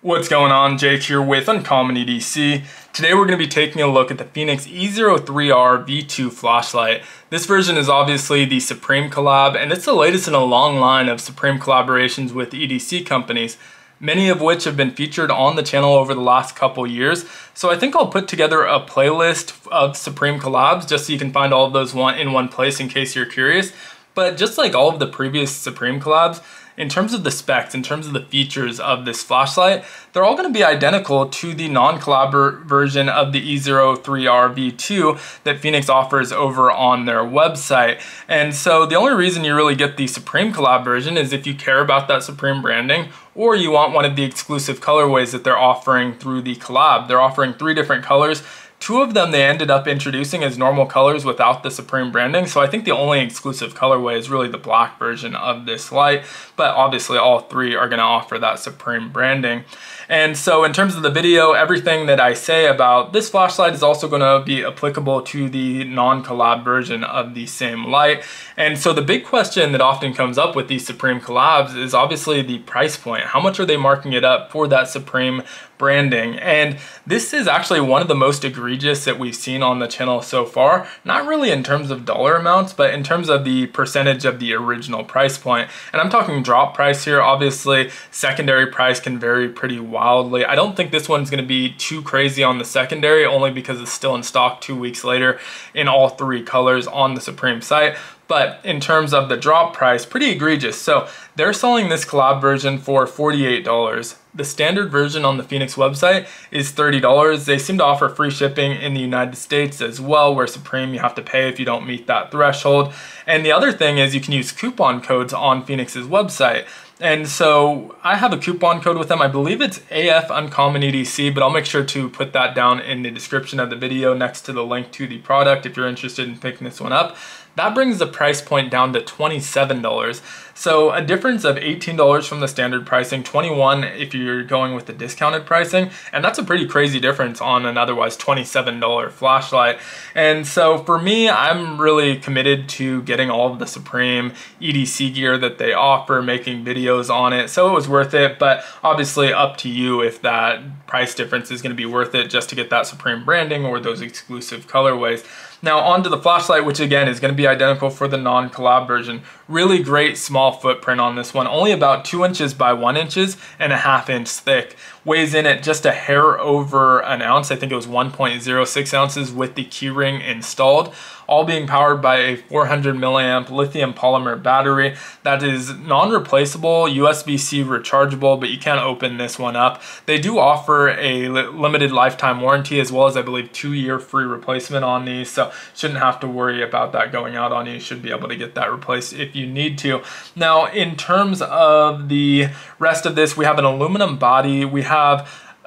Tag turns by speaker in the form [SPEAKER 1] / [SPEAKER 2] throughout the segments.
[SPEAKER 1] What's going on? Jake here with Uncommon EDC. Today we're going to be taking a look at the Fenix E03R v2 flashlight. This version is obviously the Supreme collab, and it's the latest in a long line of Supreme collaborations with EDC companies, many of which have been featured on the channel over the last couple years. So I think I'll put together a playlist of Supreme collabs just so you can find all of those in one place in case you're curious. But just like all of the previous Supreme collabs, in terms of the specs, in terms of the features of this flashlight, they're all going to be identical to the non-collab version of the E03R V2 that Fenix offers over on their website. And so the only reason you really get the Supreme collab version is if you care about that Supreme branding, or you want one of the exclusive colorways that they're offering through the collab. They're offering 3 different colors. 2 of them they ended up introducing as normal colors without the Supreme branding, so I think the only exclusive colorway is really the black version of this light, but obviously all 3 are going to offer that Supreme branding. And so in terms of the video, everything that I say about this flashlight is also going to be applicable to the non-collab version of the same light. And so the big question that often comes up with these Supreme collabs is obviously the price point. How much are they marking it up for that Supreme branding? And this is actually one of the most egregious that we've seen on the channel so far, not really in terms of dollar amounts, but in terms of the percentage of the original price point. And I'm talking drop price here. Obviously secondary price can vary pretty wildly. I don't think this one's going to be too crazy on the secondary, only because it's still in stock 2 weeks later in all 3 colors on the Supreme site. But in terms of the drop price, pretty egregious. So they're selling this collab version for $48. The standard version on the Fenix website is $30. They seem to offer free shipping in the United States as well, where Supreme you have to pay if you don't meet that threshold. And the other thing is you can use coupon codes on Fenix's website. And so I have a coupon code with them. I believe it's AF Uncommon EDC, but I'll make sure to put that down in the description of the video next to the link to the product if you're interested in picking this one up. That brings the price point down to $27. So a difference of $18 from the standard pricing, $21 if you're going with the discounted pricing, and that's a pretty crazy difference on an otherwise $27 flashlight. And so for me, I'm really committed to getting all of the Supreme EDC gear that they offer, making videos on it, so it was worth it. But obviously up to you if that price difference is going to be worth it just to get that Supreme branding or those exclusive colorways. Now onto the flashlight, which again is going to be identical for the non-collab version. Really great small footprint on this one, only about 2 inches by 1 inch and a 1/2 inch thick. Weighs in at just a hair over an ounce. I think it was 1.06 ounces with the keyring installed, all being powered by a 400 milliamp lithium polymer battery that is non-replaceable, USB-C rechargeable, but you can't open this one up. They do offer a limited lifetime warranty as well as I believe 2-year free replacement on these, so shouldn't have to worry about that going out on you. You should be able to get that replaced if you need to. Now in terms of the rest of this, we have an aluminum body. We have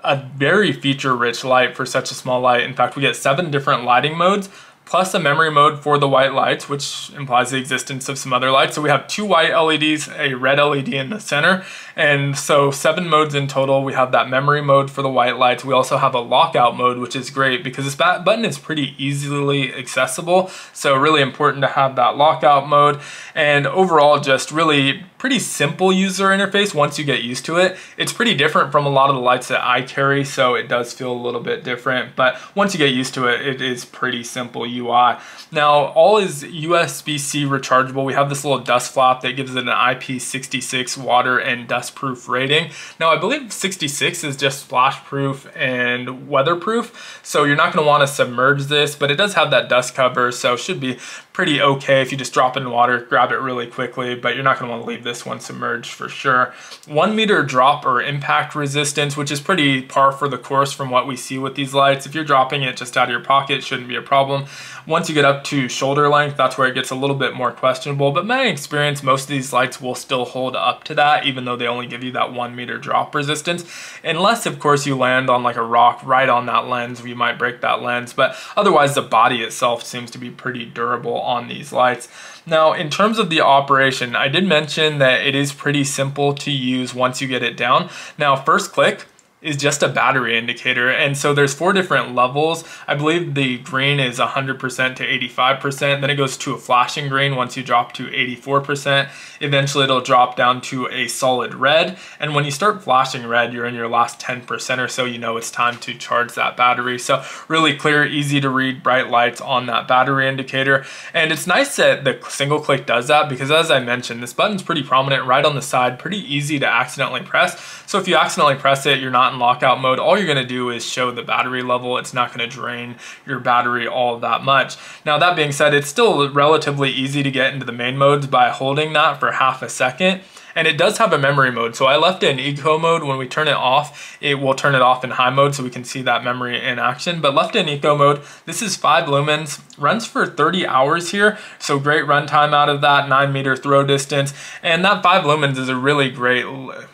[SPEAKER 1] a very feature-rich light for such a small light. In fact, we get 7 different lighting modes, plus a memory mode for the white lights, which implies the existence of some other lights. So we have 2 white LEDs, a red LED in the center, and so 7 modes in total. We have that memory mode for the white lights. We also have a lockout mode, which is great because this button is pretty easily accessible, so really important to have that lockout mode. And overall, just really pretty simple user interface once you get used to it. It's pretty different from a lot of the lights that I carry, so it does feel a little bit different, but once you get used to it, it is pretty simple UI. Now all is USB-C rechargeable. We have this little dust flap that gives it an IP66 water and dust proof rating. Now I believe 66 is just splash proof and weatherproof, so you're not going to want to submerge this, but it does have that dust cover, so should be pretty okay if you just drop it in water, grab it really quickly, but you're not going to want to leave this one submerged for sure. 1 meter drop or impact resistance, which is pretty par for the course from what we see with these lights. If you're dropping it just out of your pocket, it shouldn't be a problem. Once you get up to shoulder length, that's where it gets a little bit more questionable, but my experience, most of these lights will still hold up to that, even though they only give you that 1 meter drop resistance, unless of course you land on like a rock right on that lens where you might break that lens, but otherwise the body itself seems to be pretty durable on these lights. Now in terms of the operation, I did mention that it is pretty simple to use once you get it down. Now first click, is just a battery indicator. And so there's 4 different levels. I believe the green is 100% to 85%. Then it goes to a flashing green once you drop to 84%. Eventually it'll drop down to a solid red. And when you start flashing red, you're in your last 10% or so, you know it's time to charge that battery. So really clear, easy to read bright lights on that battery indicator. And it's nice that the single click does that because, as I mentioned, this button's pretty prominent right on the side, pretty easy to accidentally press. So if you accidentally press it, you're not in lockout mode. All you're gonna do is show the battery level. It's not gonna drain your battery all that much. Now that being said, it's still relatively easy to get into the main modes by holding that for half a second. And it does have a memory mode. So I left it in eco mode. When we turn it off, it will turn it off in high mode so we can see that memory in action. But left it in eco mode. This is 5 lumens, runs for 30 hours here. So great runtime out of that, 9-meter throw distance. And that 5 lumens is a really great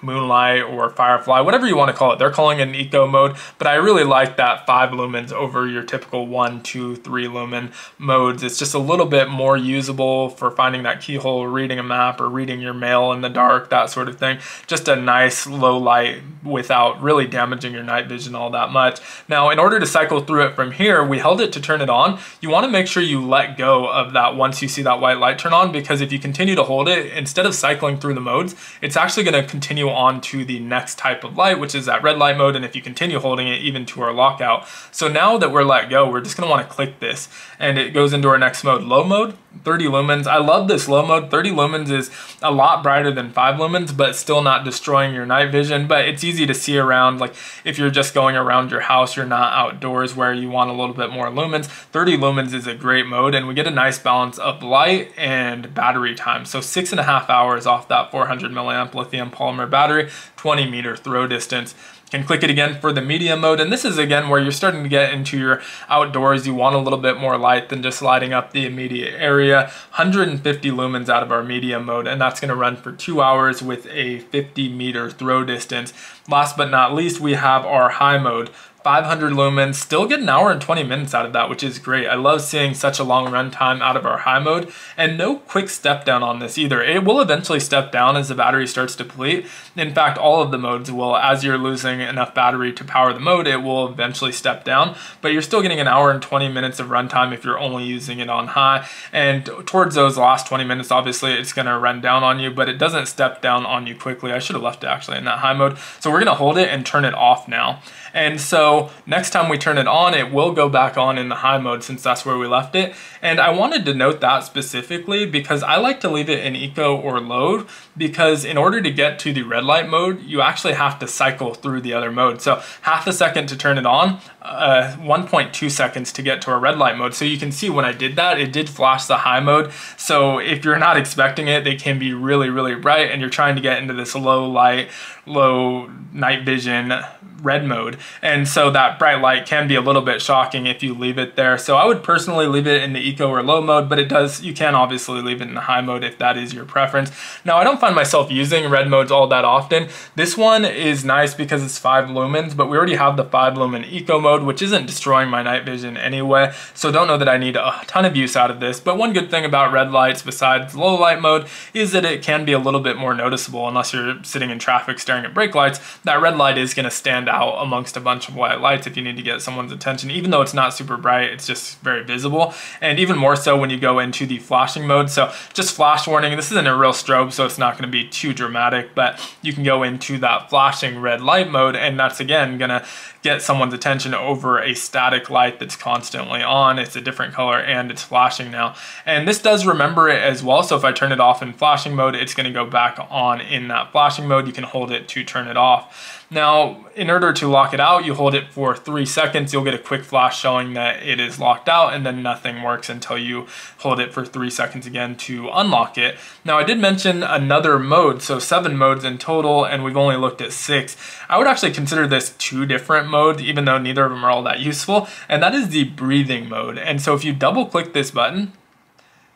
[SPEAKER 1] moonlight or firefly, whatever you want to call it. They're calling it an eco mode, but I really like that 5 lumens over your typical 1, 2, 3 lumen modes. It's just a little bit more usable for finding that keyhole, reading a map, or reading your mail in the dark, that sort of thing. Just a nice low light without really damaging your night vision all that much. Now, in order to cycle through it from here, we held it to turn it on. You want to make sure you let go of that once you see that white light turn on, because if you continue to hold it, instead of cycling through the modes, it's actually going to continue on to the next type of light, which is that red light mode, and if you continue holding it, even to our lockout. So now that we're let go, we're just going to want to click this, and it goes into our next mode, low mode, 30 lumens. I love this low mode. 30 lumens is a lot brighter than 5 lumens, but still not destroying your night vision. But it's easy to see around, like if you're just going around your house, you're not outdoors where you want a little bit more lumens. 30 lumens is a great mode, and we get a nice balance of light and battery time. So 6.5 hours off that 400 milliamp lithium polymer battery, 20-meter throw distance. Can click it again for the medium mode, and this is again where you're starting to get into your outdoors. You want a little bit more light than just lighting up the immediate area. 150 lumens out of our medium mode, and that's going to run for 2 hours with a 50-meter throw distance. Last but not least, we have our high mode. 500 lumens, still get an hour and 20 minutes out of that, which is great. I love seeing such a long run time out of our high mode, and no quick step down on this either. It will eventually step down as the battery starts to deplete. In fact, all of the modes will, as you're losing enough battery to power the mode, it will eventually step down, but you're still getting an hour and 20 minutes of runtime if you're only using it on high. And towards those last 20 minutes, obviously it's gonna run down on you, but it doesn't step down on you quickly. I should have left it actually in that high mode. So we're gonna hold it and turn it off now. And so next time we turn it on, it will go back on in the high mode since that's where we left it. And I wanted to note that specifically because I like to leave it in eco or low, because in order to get to the red light mode, you actually have to cycle through the other mode. So half a second to turn it on, 1.2 seconds to get to our red light mode. So you can see when I did that, it did flash the high mode. So if you're not expecting it, they can be really, really bright, and you're trying to get into this low light, low night vision red mode. And so that bright light can be a little bit shocking if you leave it there. So I would personally leave it in the eco or low mode, but you can obviously leave it in the high mode if that is your preference. Now, I don't find myself using red modes all that often. This one is nice because it's 5 lumens, but we already have the 5 lumen eco mode, which isn't destroying my night vision anyway. So don't know that I need a ton of use out of this. But one good thing about red lights besides low light mode is that it can be a little bit more noticeable. Unless you're sitting in traffic staring at brake lights, that red light is going to stand out amongst a bunch of white lights if you need to get someone's attention. Even though it's not super bright, it's just very visible. And even more so when you go into the flashing mode. So just flash warning, this isn't a real strobe, so it's not going to be too dramatic, but you can go into that flashing red light mode, and that's again going to get someone's attention over a static light that's constantly on. It's a different color and it's flashing now. And this does remember it as well. So if I turn it off in flashing mode, it's going to go back on in that flashing mode. You can hold it to turn it off. Now, in order to lock it out, you hold it for 3 seconds. You'll get a quick flash showing that it is locked out, and then nothing works until you hold it for 3 seconds again to unlock it. Now, I did mention another mode, so 7 modes in total, and we've only looked at 6. I would actually consider this 2 different modes, even though neither of them are all that useful, and that is the breathing mode. And so if you double click this button,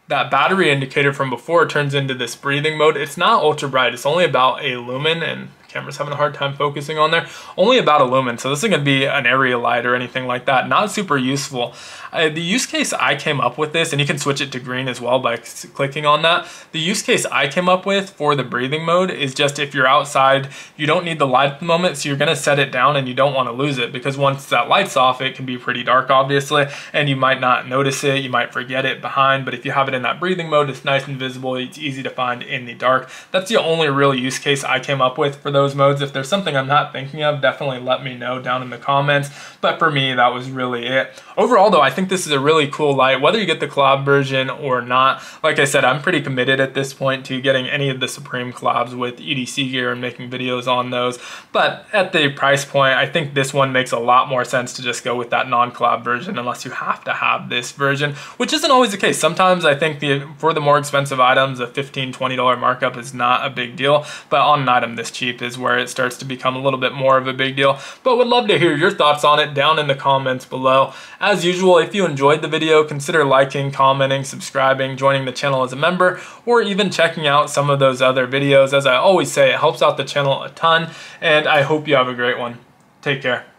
[SPEAKER 1] that battery indicator from before turns into this breathing mode. It's not ultra bright, it's only about a lumen, and camera's having a hard time focusing on there. Only about a lumen, so this isn't gonna be an area light or anything like that. Not super useful. The use case I came up with this, and you can switch it to green as well by clicking on that. The use case I came up with for the breathing mode is just if you're outside, you don't need the light at the moment, so you're gonna set it down and you don't wanna lose it, because once that light's off, it can be pretty dark obviously, and you might not notice it, you might forget it behind, but if you have it in that breathing mode, it's nice and visible, it's easy to find in the dark. That's the only real use case I came up with for those modes. If there's something I'm not thinking of, definitely let me know down in the comments, but for me, that was really it. Overall though, I think this is a really cool light, whether you get the collab version or not. Like I said, I'm pretty committed at this point to getting any of the Supreme collabs with EDC gear and making videos on those, but at the price point, I think this one makes a lot more sense to just go with that non-collab version unless you have to have this version, which isn't always the case. Sometimes I think for the more expensive items, a $15, $20 markup is not a big deal, but on an item this cheap is where it starts to become a little bit more of a big deal. But would love to hear your thoughts on it down in the comments below. As usual, if you enjoyed the video, consider liking, commenting, subscribing, joining the channel as a member, or even checking out some of those other videos. As I always say, it helps out the channel a ton, and I hope you have a great one. Take care.